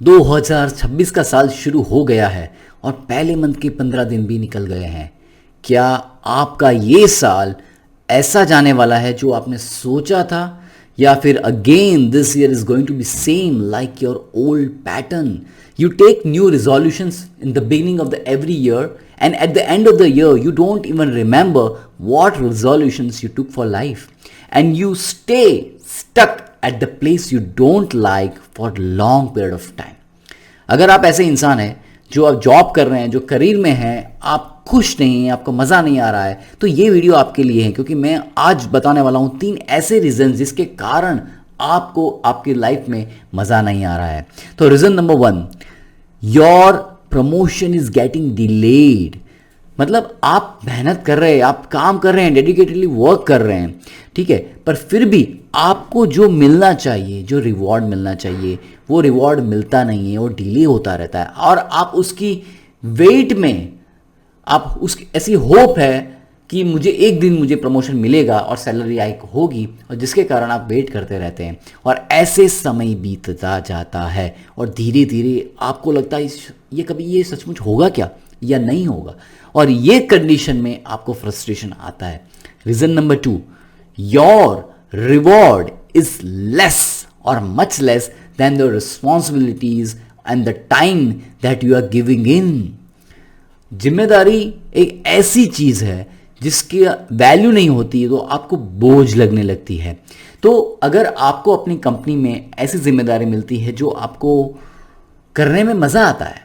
2026 का साल शुरू हो गया है और पहले मंथ के 15 दिन भी निकल गए हैं। क्या आपका ये साल ऐसा जाने वाला है जो आपने सोचा था, या फिर again this year is going to be same like your old pattern? You take new resolutions in the beginning of the every year, and at the end of the year you don't even remember what resolutions you took for life, and you stay stuck at the place you don't like for a long period of time. अगर आप ऐसे इंसान हैं जो आप job कर रहे हैं, जो करियर में हैं, आप खुश नहीं हैं, आपको मज़ा नहीं आ रहा है, तो ये वीडियो आपके लिए है, क्योंकि मैं आज बताने वाला हूँ 3 ऐसे रीजन जिसके कारण आपको आपकी लाइफ में मज़ा नहीं आ रहा है। तो reason number 1, your promotion is getting delayed. मतलब आप मेहनत कर रहे हैं, आप काम कर रहे हैं, डेडिकेटेडली वर्क कर रहे हैं, ठीक है, पर फिर भी आपको जो मिलना चाहिए, जो रिवॉर्ड मिलना चाहिए, वो रिवॉर्ड मिलता नहीं है, वो डिले होता रहता है, और आप उसकी वेट में, आप उसकी ऐसी होप है कि मुझे एक दिन मुझे प्रमोशन मिलेगा और सैलरी हाइक होगी, और जिसके कारण आप वेट करते रहते हैं, और ऐसे समय बीतता जाता है और धीरे धीरे आपको लगता है ये कभी ये सचमुच होगा क्या या नहीं होगा, और ये कंडीशन में आपको फ्रस्ट्रेशन आता है। Reason number 2, your reward is less और much less than the responsibilities and the time that you are giving in. जिम्मेदारी एक ऐसी चीज है जिसकी वैल्यू नहीं होती है तो आपको बोझ लगने लगती है। तो अगर आपको अपनी कंपनी में ऐसी जिम्मेदारी मिलती है जो आपको करने में मज़ा आता है,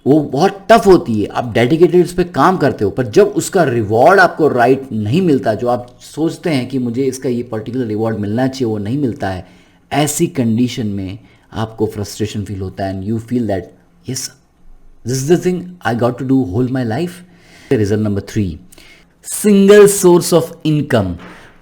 वो बहुत टफ होती है, आप डेडिकेटेड उस पर काम करते हो, पर जब उसका रिवॉर्ड आपको राइट नहीं मिलता, जो आप सोचते हैं कि मुझे इसका ये पर्टिकुलर रिवॉर्ड मिलना चाहिए, वो नहीं मिलता है, ऐसी कंडीशन में आपको फ्रस्ट्रेशन फील होता है, and you feel that yes this is the thing I got to do whole my life. Reason number 3, single source of income.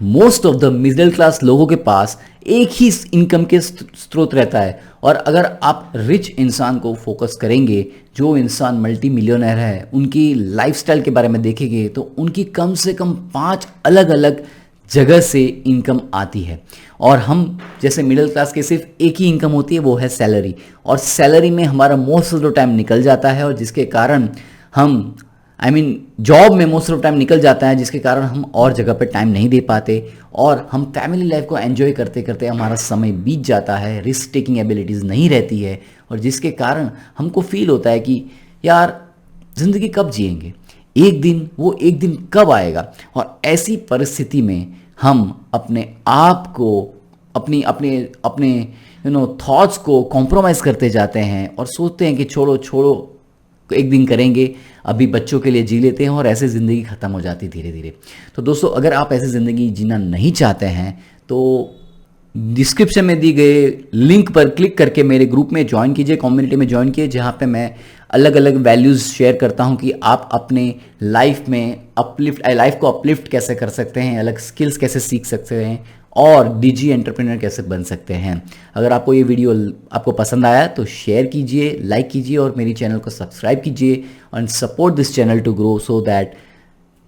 Most of the middle class लोगों के पास एक ही इनकम के स्रोत रहता है, और अगर आप रिच इंसान को फोकस करेंगे, जो इंसान मल्टी मिलियनर है, उनकी लाइफस्टाइल के बारे में देखेंगे तो उनकी कम से कम 5 अलग अलग जगह से इनकम आती है, और हम जैसे मिडिल क्लास के सिर्फ एक ही इनकम होती है, वो है सैलरी, और सैलरी में हमारा मोस्ट ऑफ द टाइम निकल जाता है, और जिसके कारण हम जॉब में मोस्ट ऑफ टाइम निकल जाता है, जिसके कारण हम और जगह पे टाइम नहीं दे पाते, और हम फैमिली लाइफ को एंजॉय करते करते हमारा समय बीत जाता है, रिस्क टेकिंग एबिलिटीज़ नहीं रहती है, और जिसके कारण हमको फील होता है कि यार ज़िंदगी कब जिएंगे, एक दिन कब आएगा। और ऐसी परिस्थिति में हम अपने आप को, अपने अपने अपने थॉट्स को कॉम्प्रोमाइज़ करते जाते हैं, और सोचते हैं कि छोड़ो एक दिन करेंगे, अभी बच्चों के लिए जी लेते हैं, और ऐसे ज़िंदगी ख़त्म हो जाती धीरे धीरे। तो दोस्तों, अगर आप ऐसे ज़िंदगी जीना नहीं चाहते हैं तो डिस्क्रिप्शन में दी गए लिंक पर क्लिक करके मेरे ग्रुप में ज्वाइन कीजिए, कम्युनिटी में ज्वाइन कीजिए, जहाँ पे मैं अलग अलग वैल्यूज़ शेयर करता हूँ कि आप अपने लाइफ को अपलिफ्ट कैसे कर सकते हैं, अलग स्किल्स कैसे सीख सकते हैं, और डिजी एंटरप्रेन्योर कैसे बन सकते हैं। अगर आपको ये वीडियो आपको पसंद आया तो शेयर कीजिए, लाइक कीजिए, और मेरी चैनल को सब्सक्राइब कीजिए, and support this channel to grow so that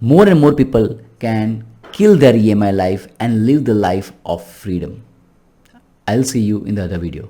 more and more people can kill their EMI life and live the life of freedom. I'll see you in the other video.